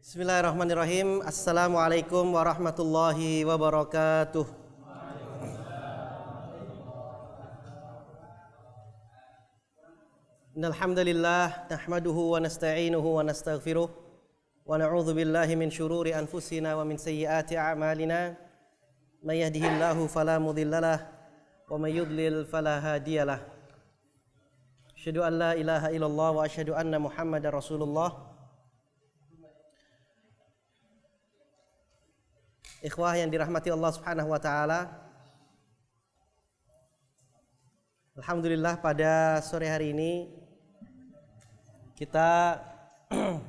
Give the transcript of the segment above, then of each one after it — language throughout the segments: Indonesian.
Bismillahirrahmanirrahim. Assalamualaikum warahmatullahi wabarakatuh. Innal hamdalillah nahmaduhu wa nasta'inuhu wa nastaghfiruh wa na'udzu billahi min syururi anfusina wa min sayyiati a'malina. May yahdihillahu fala mudhillalah wa may yudlil fala hadiyalah. Asyhadu an la ilaha illallah wa asyhadu anna Muhammadar Rasulullah. Ikhwah yang dirahmati Allah Subhanahu wa taala. Alhamdulillah pada sore hari ini kita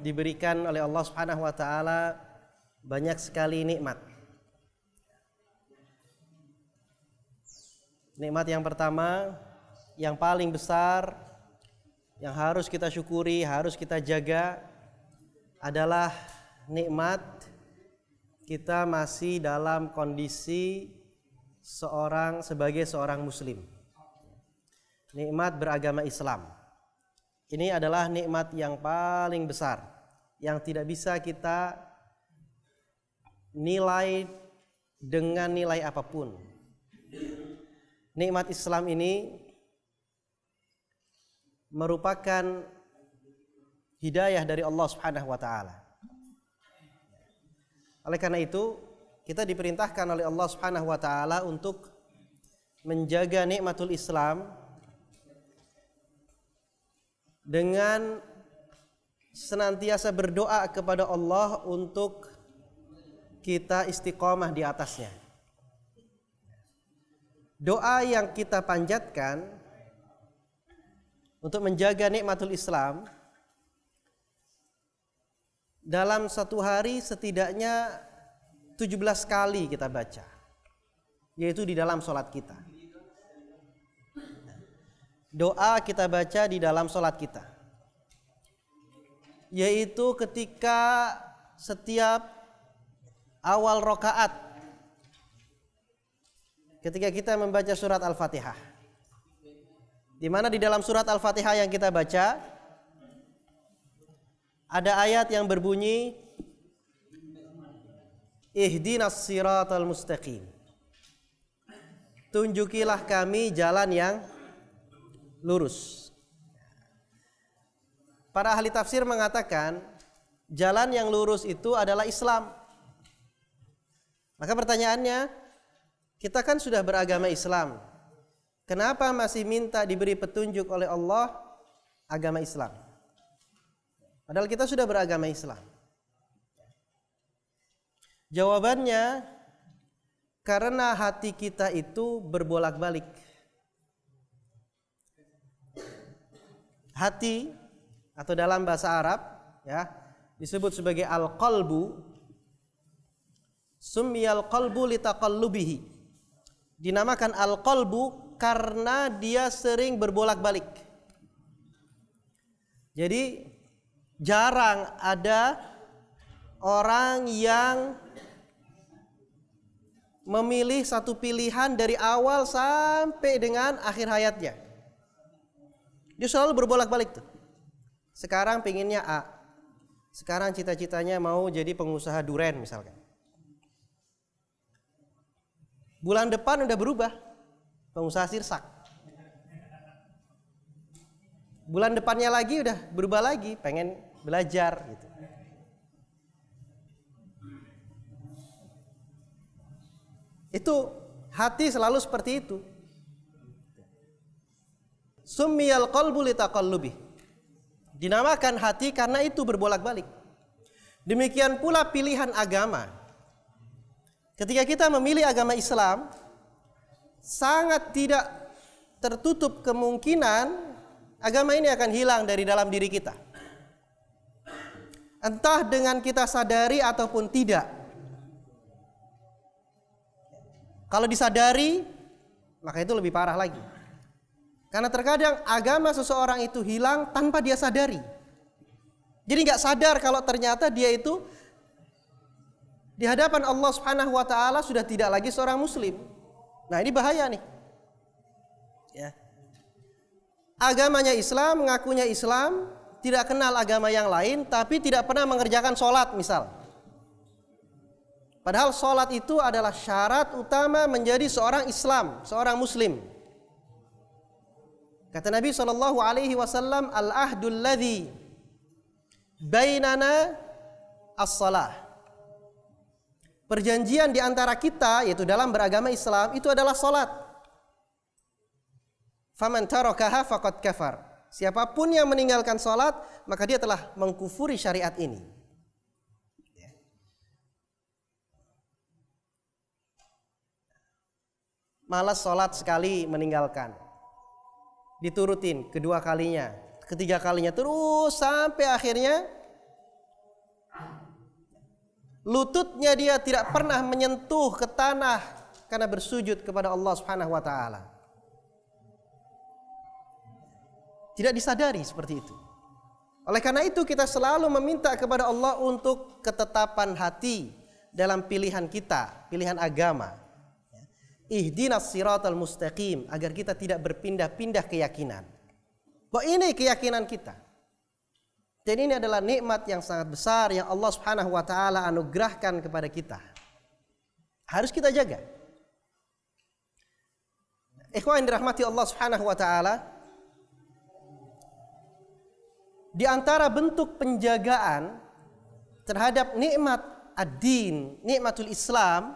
diberikan oleh Allah Subhanahu wa taala banyak sekali nikmat. Nikmat yang pertama, yang paling besar, yang harus kita syukuri, harus kita jaga adalah nikmat kita masih dalam kondisi sebagai seorang muslim. Nikmat beragama Islam. Ini adalah nikmat yang paling besar yang tidak bisa kita nilai dengan nilai apapun. Nikmat Islam ini merupakan hidayah dari Allah Subhanahu wa taala. Oleh karena itu, kita diperintahkan oleh Allah Subhanahu wa taala untuk menjaga nikmatul Islam dengan senantiasa berdoa kepada Allah untuk kita istiqomah di atasnya. Doa yang kita panjatkan untuk menjaga nikmatul Islam dalam satu hari setidaknya 17 kali kita baca, yaitu di dalam sholat kita. Doa kita baca di dalam sholat kita, yaitu ketika setiap awal rokaat, ketika kita membaca surat Al-Fatihah, di mana di dalam surat Al-Fatihah yang kita baca ada ayat yang berbunyi Ihdinas siratal mustaqim. Tunjukilah kami jalan yang lurus. Para ahli tafsir mengatakan jalan yang lurus itu adalah Islam. Maka pertanyaannya, kita kan sudah beragama Islam. Kenapa masih minta diberi petunjuk oleh Allah agama Islam? Padahal kita sudah beragama Islam. Jawabannya, karena hati kita itu berbolak-balik. Hati atau dalam bahasa Arab ya disebut sebagai al-qalbu. Summiyal qalbu litaqallubihi. Dinamakan al-qalbu karena dia sering berbolak-balik. Jadi jarang ada orang yang memilih satu pilihan dari awal sampai dengan akhir hayatnya. Dia selalu berbolak-balik tuh. Sekarang pengennya A, sekarang cita-citanya mau jadi pengusaha duren misalkan. Bulan depan udah berubah, pengusaha sirsak. Bulan depannya lagi udah berubah lagi, pengen belajar gitu. Itu hati selalu seperti itu. Summiyal qalbu litaqallubi. Dinamakan hati karena itu berbolak-balik. Demikian pula pilihan agama. Ketika kita memilih agama Islam, sangat tidak tertutup kemungkinan agama ini akan hilang dari dalam diri kita. Entah dengan kita sadari ataupun tidak. Kalau disadari, maka itu lebih parah lagi. Karena terkadang agama seseorang itu hilang tanpa dia sadari. Jadi nggak sadar kalau ternyata dia itu di hadapan Allah Subhanahu wa taala sudah tidak lagi seorang muslim. Nah, ini bahaya nih. Ya. Agamanya Islam, mengakunya Islam, tidak kenal agama yang lain, tapi tidak pernah mengerjakan sholat misal. Padahal sholat itu adalah syarat utama menjadi seorang Islam, seorang Muslim. Kata Nabi SAW, al-ahdul ladzi bainana as-salah. Perjanjian di antara kita, yaitu dalam beragama Islam, itu adalah salat. Faman tarakaha faqad kafar. Siapapun yang meninggalkan salat, maka dia telah mengkufuri syariat ini. Malas salat sekali meninggalkan. Diturutin kedua kalinya, ketiga kalinya, terus sampai akhirnya lututnya dia tidak pernah menyentuh ke tanah karena bersujud kepada Allah Subhanahu wa taala. Tidak disadari seperti itu. Oleh karena itu kita selalu meminta kepada Allah untuk ketetapan hati dalam pilihan kita, pilihan agama. Ihdinas siratal mustaqim, agar kita tidak berpindah-pindah keyakinan. Bahwa ini keyakinan kita. Dan ini adalah nikmat yang sangat besar yang Allah Subhanahu wa taala anugerahkan kepada kita. Harus kita jaga. Ikhwan dirahmati Allah Subhanahu wa taala, di antara bentuk penjagaan terhadap nikmat ad-din, nikmatul Islam,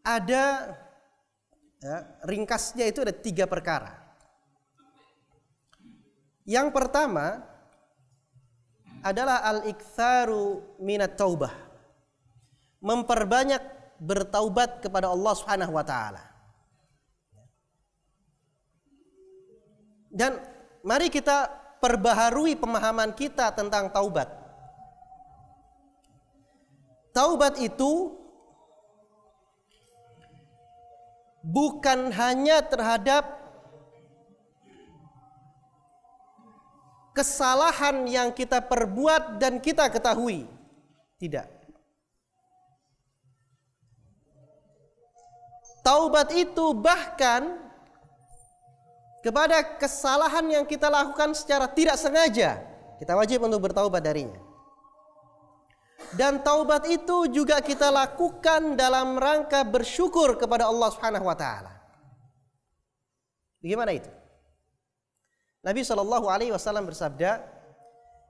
ada ringkasnya itu ada 3 perkara. Yang pertama adalah al-iktsaru minat taubah. Memperbanyak bertaubat kepada Allah Subhanahu wa taala. Dan mari kita perbaharui pemahaman kita tentang taubat. Taubat itu bukan hanya terhadap kesalahan yang kita perbuat dan kita ketahui. Tidak. Taubat itu bahkan kepada kesalahan yang kita lakukan secara tidak sengaja, kita wajib untuk bertaubat darinya. Dan taubat itu juga kita lakukan dalam rangka bersyukur kepada Allah Subhanahu wa taala. Bagaimana itu? Nabi SAW bersabda,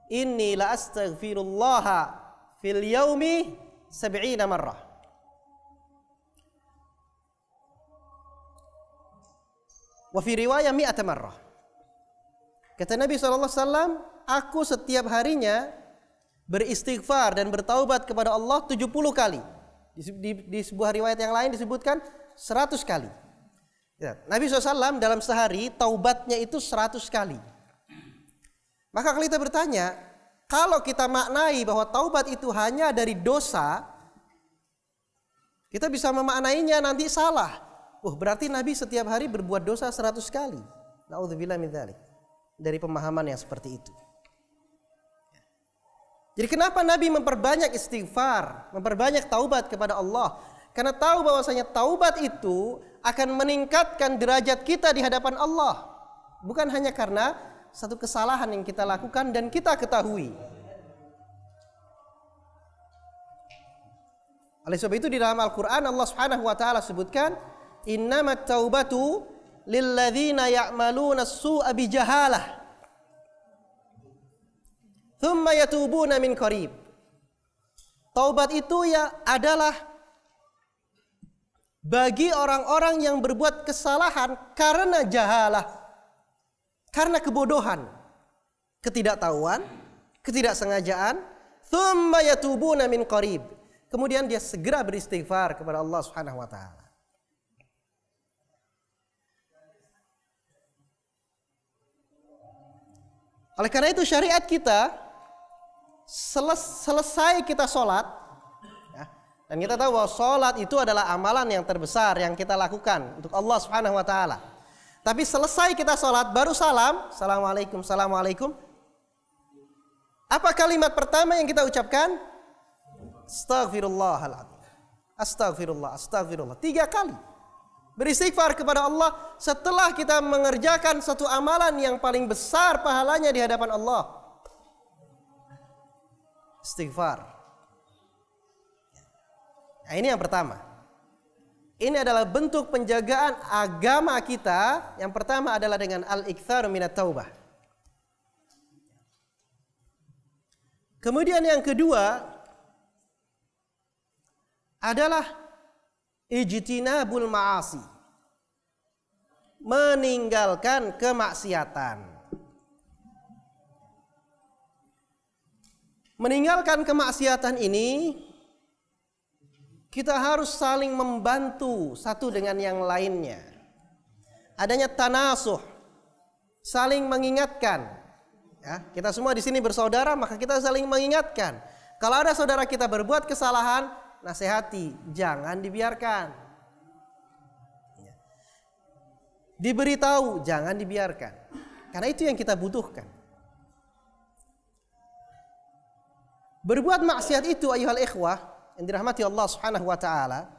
"Inni la astaghfirullah fil yaumi 70 marrah." Wa fi riwayah 100 marrah. Kata Nabi SAW, aku setiap harinya beristighfar dan bertaubat kepada Allah 70 kali. Di sebuah riwayat yang lain disebutkan 100 kali. Ya, Nabi SAW dalam sehari taubatnya itu 100 kali. Maka kalau kita bertanya, kalau kita maknai bahwa taubat itu hanya dari dosa, kita bisa memaknainya nanti salah. Berarti Nabi setiap hari berbuat dosa 100 kali. Na'udzubillah min dzalik. Dari pemahaman yang seperti itu. Jadi kenapa Nabi memperbanyak istighfar, memperbanyak taubat kepada Allah? Karena tahu bahwasanya taubat itu akan meningkatkan derajat kita di hadapan Allah. Bukan hanya karena satu kesalahan yang kita lakukan dan kita ketahui. Oleh sebab itu di dalam Al-Quran Allah Subhanahu wa taala sebutkan, innamat taubatu lilladzina ya'maluna as-su'a bijahalah thumma yatubuna min qarib. Taubat itu ya adalah bagi orang-orang yang berbuat kesalahan karena jahalah, karena kebodohan, ketidaktahuan, ketidaksengajaan, thumma yatubuna min qarib. Kemudian dia segera beristighfar kepada Allah Subhanahu wa taala. Oleh karena itu syariat kita selesai kita sholat, ya, dan kita tahu bahwa sholat itu adalah amalan yang terbesar yang kita lakukan untuk Allah Subhanahu wa taala. Tapi selesai kita sholat baru salam, assalamualaikum, assalamualaikum. Apa kalimat pertama yang kita ucapkan? Astaghfirullahaladzim. Astaghfirullah, astaghfirullah. 3 kali. Beristighfar kepada Allah setelah kita mengerjakan satu amalan yang paling besar pahalanya di hadapan Allah. Istighfar. Nah, ini yang pertama. Ini adalah bentuk penjagaan agama kita. Yang pertama adalah dengan al-iktsaru minat taubah. Kemudian yang kedua adalah ijtinabul ma'asi. Meninggalkan kemaksiatan. Meninggalkan kemaksiatan ini kita harus saling membantu satu dengan yang lainnya. Adanya tanasuh, saling mengingatkan. Ya, kita semua di sini bersaudara, maka kita saling mengingatkan. Kalau ada saudara kita berbuat kesalahan, nasihati, jangan dibiarkan. Diberitahu, jangan dibiarkan. Karena itu yang kita butuhkan. Berbuat maksiat itu ayuhal ikhwah yang dirahmati Allah Subhanahu wa taala,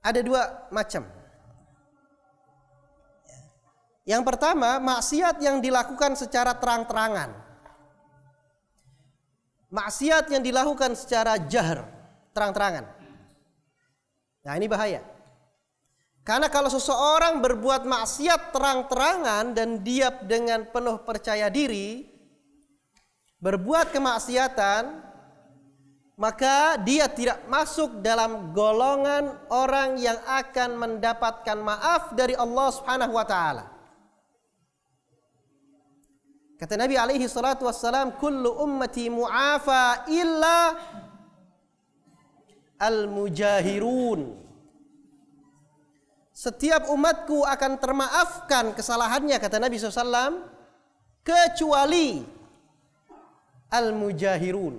ada dua macam. Yang pertama, maksiat yang dilakukan secara terang-terangan. Maksiat yang dilakukan secara jahr, terang-terangan. Nah, ini bahaya. Karena kalau seseorang berbuat maksiat terang-terangan dan dia dengan penuh percaya diri berbuat kemaksiatan, maka dia tidak masuk dalam golongan orang yang akan mendapatkan maaf dari Allah Subhanahu wa taala. Kata Nabi alaihi salatu wassalam, kullu ummati mu'afa illa al-mujahirun. Setiap umatku akan termaafkan kesalahannya, kata Nabi SAW, kecuali al-mujahirun,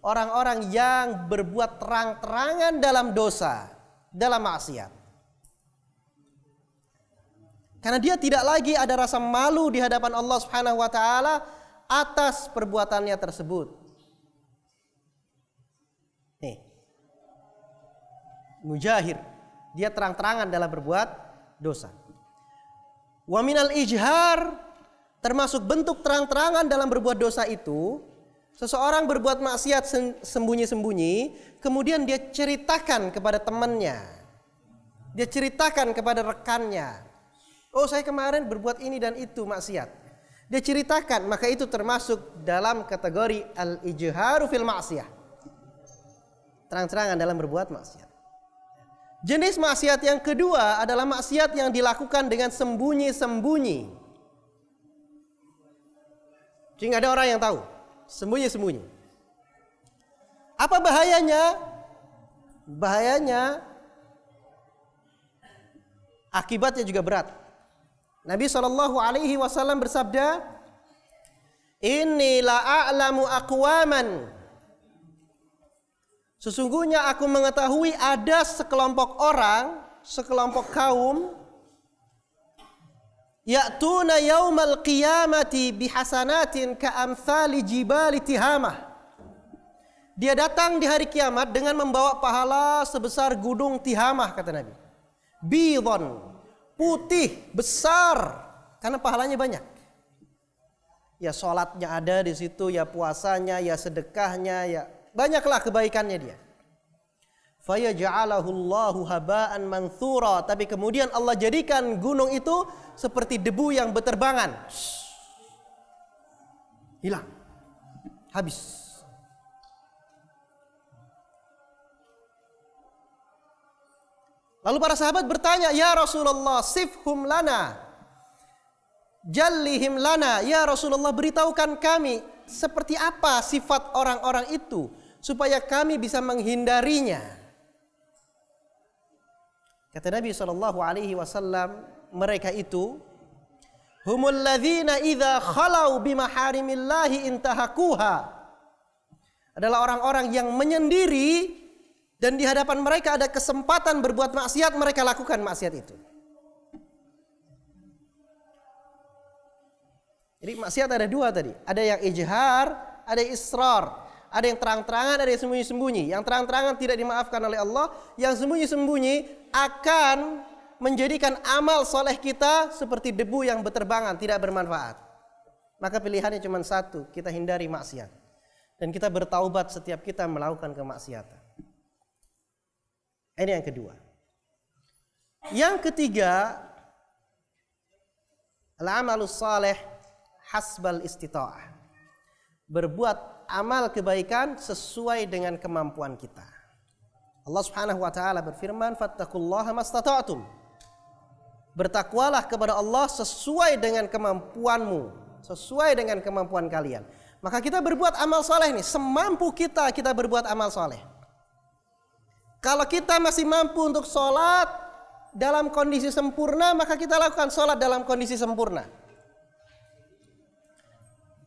orang-orang yang berbuat terang-terangan dalam dosa, dalam maksiat. Karena dia tidak lagi ada rasa malu di hadapan Allah Subhanahu wa taala atas perbuatannya tersebut. Nih. Mujahir, dia terang-terangan dalam berbuat dosa. Wa minal ijhar, termasuk bentuk terang-terangan dalam berbuat dosa itu, seseorang berbuat maksiat sembunyi-sembunyi, kemudian dia ceritakan kepada temannya. Dia ceritakan kepada rekannya. Oh, saya kemarin berbuat ini dan itu maksiat. Dia ceritakan, maka itu termasuk dalam kategori al-ijharu fil maksiyah. Terang-terangan dalam berbuat maksiat. Jenis maksiat yang kedua adalah maksiat yang dilakukan dengan sembunyi-sembunyi. Jadi nggak ada orang yang tahu. Sembunyi-sembunyi. Apa bahayanya? Bahayanya akibatnya juga berat. Nabi SAW bersabda, "Inni la a'lamu aqwaman." Sesungguhnya aku mengetahui ada sekelompok orang, sekelompok kaum, ya'tuna yaumal qiyamati bihasanatin ka'amthali jibali tihamah. Dia datang di hari kiamat dengan membawa pahala sebesar gunung Tihamah, kata Nabi. Bidon, putih, besar, karena pahalanya banyak. Ya sholatnya ada di situ, ya puasanya, ya sedekahnya, ya banyaklah kebaikannya dia. Fayaj'alahu Allahu haba'an manthura, tapi kemudian Allah jadikan gunung itu seperti debu yang berterbangan. Hilang. Habis. Lalu para sahabat bertanya, "Ya Rasulullah, sifhum lana. Jallihim lana." Ya Rasulullah, beritahukan kami seperti apa sifat orang-orang itu supaya kami bisa menghindarinya. Kata Nabi SAW, mereka itu humul ladzina idza khalau bimaharimillahi intahakuha. Adalah orang-orang yang menyendiri dan di hadapan mereka ada kesempatan berbuat maksiat, mereka lakukan maksiat itu. Jadi maksiat ada dua tadi. Ada yang ijhar, ada yang israr. Ada yang terang-terangan, ada yang sembunyi-sembunyi. Yang terang-terangan tidak dimaafkan oleh Allah, yang sembunyi-sembunyi akan menjadikan amal soleh kita seperti debu yang berterbangan, tidak bermanfaat. Maka pilihannya cuma satu, kita hindari maksiat. Dan kita bertaubat setiap kita melakukan kemaksiatan. Ini yang kedua. Yang ketiga, al-amalus salih hasbal istita'ah. Berbuat amal kebaikan sesuai dengan kemampuan kita. Allah Subhanahu wa taala berfirman, "Fattaqullaha mastata'tum." Bertakwalah kepada Allah sesuai dengan kemampuanmu, sesuai dengan kemampuan kalian. Maka kita berbuat amal soleh nih, semampu kita berbuat amal soleh. Kalau kita masih mampu untuk sholat dalam kondisi sempurna, maka kita lakukan sholat dalam kondisi sempurna.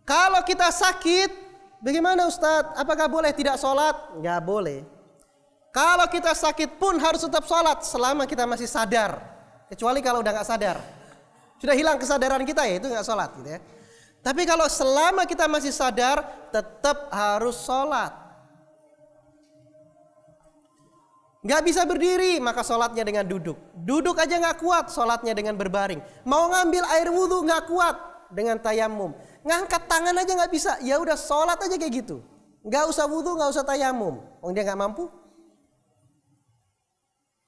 Kalau kita sakit, bagaimana Ustadz? Apakah boleh tidak sholat? Nggak boleh. Kalau kita sakit pun harus tetap sholat selama kita masih sadar. Kecuali kalau udah nggak sadar, sudah hilang kesadaran kita, ya itu nggak sholat gitu ya. Tapi kalau selama kita masih sadar, tetap harus sholat. Nggak bisa berdiri, maka sholatnya dengan duduk. Duduk aja nggak kuat, sholatnya dengan berbaring. Mau ngambil air wudhu nggak kuat, dengan tayamum. Ngangkat tangan aja nggak bisa, ya udah sholat aja kayak gitu. Nggak usah wudhu, nggak usah tayamum. Dia nggak mampu.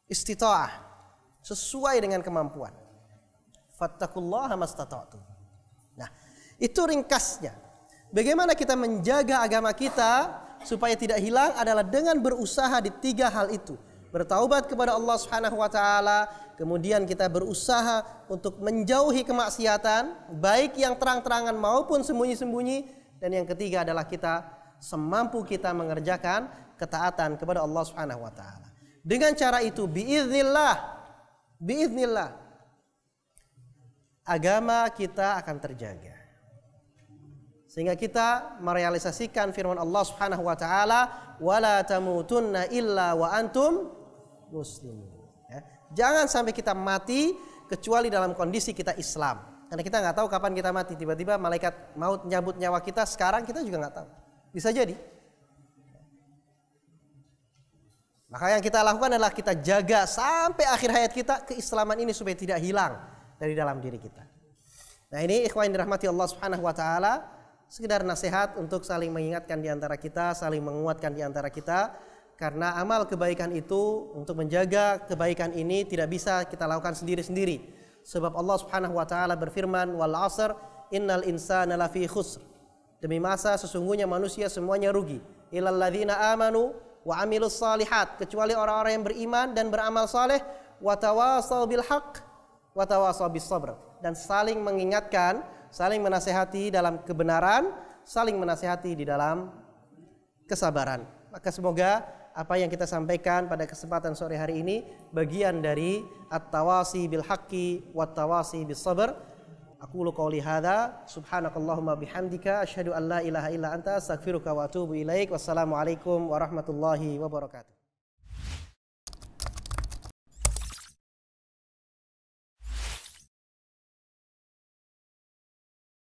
Istita'ah, sesuai dengan kemampuan. Fattaqullaha mastata'tum. Nah, itu ringkasnya. Bagaimana kita menjaga agama kita supaya tidak hilang adalah dengan berusaha di 3 hal itu. Bertaubat kepada Allah Subhanahu wa taala, kemudian kita berusaha untuk menjauhi kemaksiatan, baik yang terang-terangan maupun sembunyi-sembunyi, dan yang ketiga adalah kita semampu kita mengerjakan ketaatan kepada Allah Subhanahu wa taala. Dengan cara itu biiznillah agama kita akan terjaga. Sehingga kita merealisasikan firman Allah Subhanahu wa taala, "Wala tamutunna illa wa antum muslimun." Ya. Jangan sampai kita mati kecuali dalam kondisi kita Islam. Karena kita nggak tahu kapan kita mati. Tiba-tiba malaikat maut nyabut nyawa kita, sekarang kita juga nggak tahu. Bisa jadi. Maka yang kita lakukan adalah kita jaga sampai akhir hayat kita keislaman ini supaya tidak hilang dari dalam diri kita. Nah, ini ikhwan dirahmati Allah Subhanahu wa taala. Sekedar nasihat untuk saling mengingatkan di antara kita, saling menguatkan di antara kita. Karena amal kebaikan itu, untuk menjaga kebaikan ini tidak bisa kita lakukan sendiri-sendiri. Sebab Allah Subhanahu wa taala berfirman, "Wal 'asr innal insana lafi khusr." Demi masa sesungguhnya manusia semuanya rugi. Illal ladzina amanu wa 'amilus shalihat, kecuali orang-orang yang beriman dan beramal saleh, wa tawasau bil haqq wa tawasau bis sabr, dan saling mengingatkan, saling menasehati dalam kebenaran, saling menasehati di dalam kesabaran. Maka semoga apa yang kita sampaikan pada kesempatan sore hari ini bagian dari at-tawasi bil haqqi wat tawasi bis sabr. Aqulu qouli hadza, subhanakallahumma bihamdika asyhadu an la ilaha illa anta astaghfiruka wa atubu ilaik. Wassalamualaikum warahmatullahi wabarakatuh.